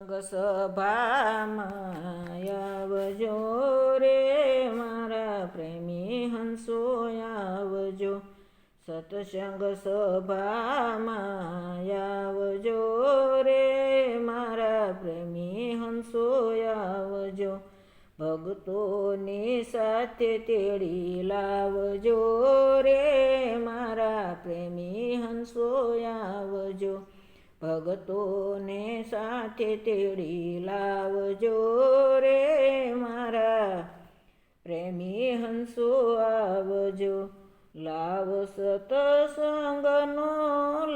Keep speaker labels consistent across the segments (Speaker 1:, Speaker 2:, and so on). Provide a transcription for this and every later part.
Speaker 1: સભામાં આવજો રે મારા પ્રેમી હંસો આવજો. સત્સંગ સભામાં આવજો રે મારા પ્રેમી હંસો આવજો. ભક્તોની સાથે તેડી લાવજો રે મારા પ્રેમી હંસો આવજો. ભગતોને સાથે તેડી લાવજો રે મારા પ્રેમી હંસો આવજો. લાવ સતસંગનો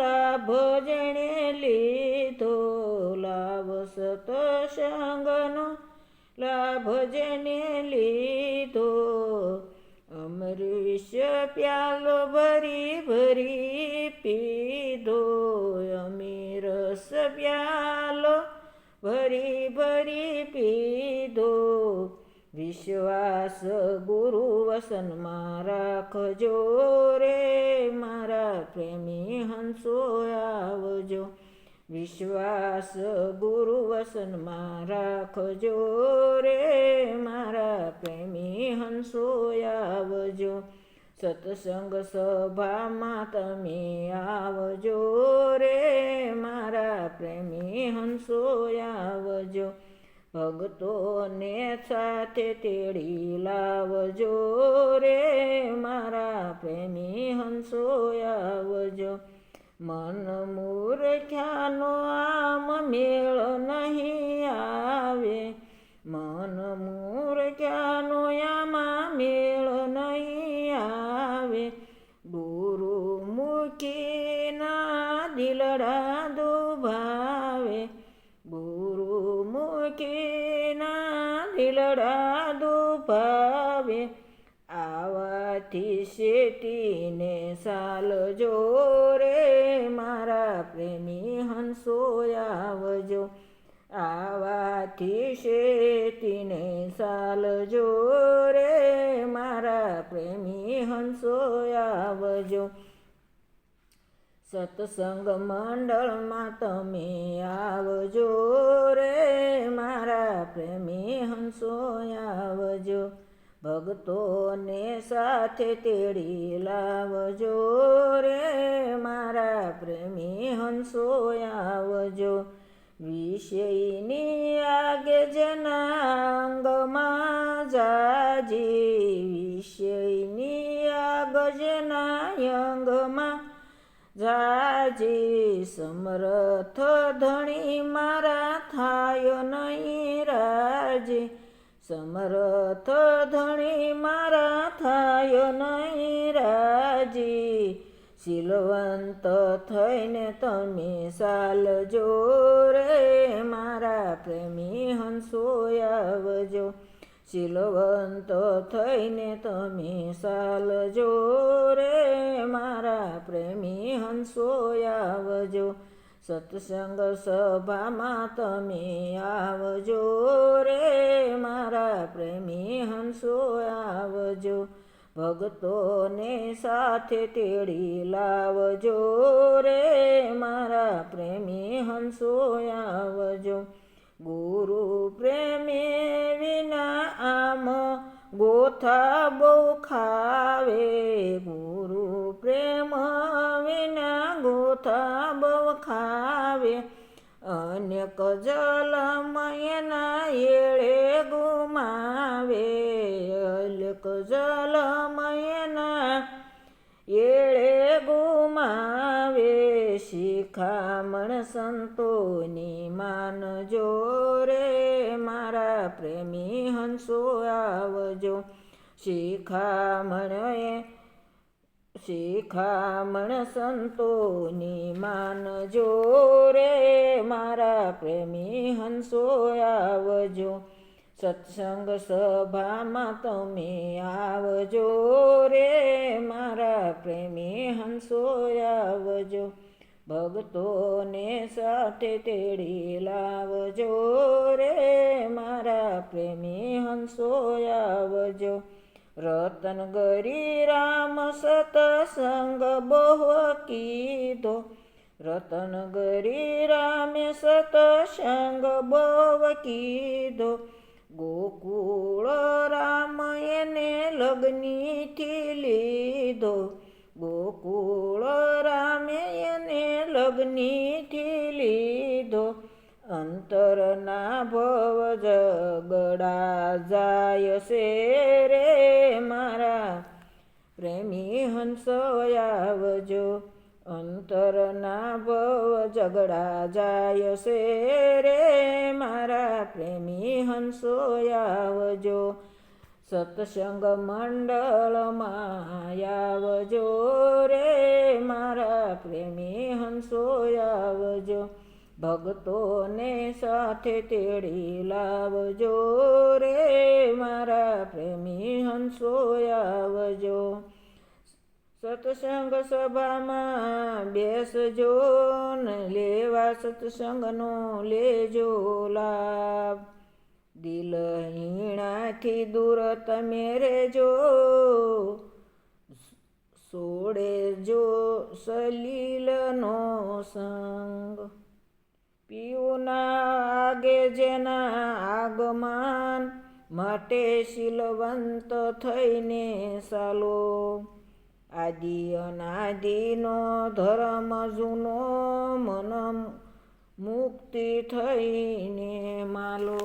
Speaker 1: લાભ જેણે લીધો, લાવ સતસંગનો લાભ જેણે લીધો. અમૃત પ્યાલો ભરી ભરી પીધો, અમીરસ પ્યાલો ભરી ભરી પીધો. વિશ્વાસ ગુરુ વસનમાં રાખજો રે મારા પ્રેમી હંસો આવજો. વિશ્વાસ ગુરુ વસનમાં રાખજો રે મારા પ્રેમી હંસો આવજો. સત્સંગ સભામાં તમે આવજો રે મારા પ્રેમી હંસો આવજો. ભક્તોને સાથે તેડી લાવજો રે મારા પ્રેમી હંસો આવજો. મન મૂર્ખ્યાનો આમ મેળ નહીં આવે, મન મૂર્ખ્યાનો આમાં મેળ નહીં આવે. ગુરુમુખીના દિલડા દુભાવે, ગુરુમુખીના દિલડા દુભાવે. આવાથી શેટીને સાલજો રે મારા પ્રેમી હંસો આવજો. આવાથી શેટીને સાલજો રે મારા પ્રેમી હંસો આવજો. સત્સંગ મંડળમાં તમે આવજો રે મારા પ્રેમી હંસો આવજો. ભક્તોને સાથે તેડી લાવજો રે મારા પ્રેમી હંસો આવજો. વિષયની આગે જેના અંગમાં જાજી, વિષયની આગ જેના અંગમાં જાજી. સમર્થ ધણી મારા થાય નહીં રાજી, સમર્થ ધણી મારા થાય નહીં રાજી. શીલવંત થઈને તમે ચાલજો રે મારા પ્રેમી હંસો આવજો. શીલવંત થઈને તમે ચાલજો રે મારા પ્રેમી હંસો આવજો. સત્સંગ સભામાં તમે આવજો રે મારા પ્રેમી હંસો આવજો. ભક્તોને સાથે તેડી લાવજો રે મારા પ્રેમી હંસો આવજો. ગુરુ પ્રેમે વિના આમ ગોથા બહુ ખાવે, ગુરુ પ્રેમ વિના ગોથા બહુ ખાવે. અનેક જલમયના એળે ગુમાવે, અનેક જલમયના એળે ગુમાવે. શિખામણ સંતોની માનજો રે મારા પ્રેમી હંસો આવજો. શિખામણ સંતોની માનજો રે મારા પ્રેમી હંસો આવજો. સત્સંગ સભામાં તમે આવજો રે મારા પ્રેમી હંસો આવજો. ભક્તોને સાથે તેડી લાવજો રે મારા પ્રેમી હંસો આવજો. રતન ગરી રામ સતસંગ બહુ કીધો, રતન ગરી રામે સતસંગ બવ કીધો, ગોકુળ રામ એને લગ્નીથી લીધો, ગોકુળ રામે એને લગ્નીથી લીધો. અંતરના ભવ ઝઘડા જાય છે રે મારા પ્રેમી હંસો આવજો, અંતરના ભવ ઝઘડા જાય છે રે મારા પ્રેમી હંસો આવજો. સત્સંગ મંડળમાં આવજો રે મારા પ્રેમી હંસો આવજો, ભક્તોને સાથે તેડી લાવજો રે મારા પ્રેમી હંસો આવજો. સત્સંગ સભામાં બેસજો ને લેવા સત્સંગનો લેજો લાભ, દિલહીણાથી દૂર તમે રેજો, છોડેજો સલીલનો સંગ. પિયુના આગે જેના આગમન માટે શીલવંત થઈને ચાલો, આદિ અનાદિનો ધર્મ જૂનો મન મુક્તિ થઈને માલો.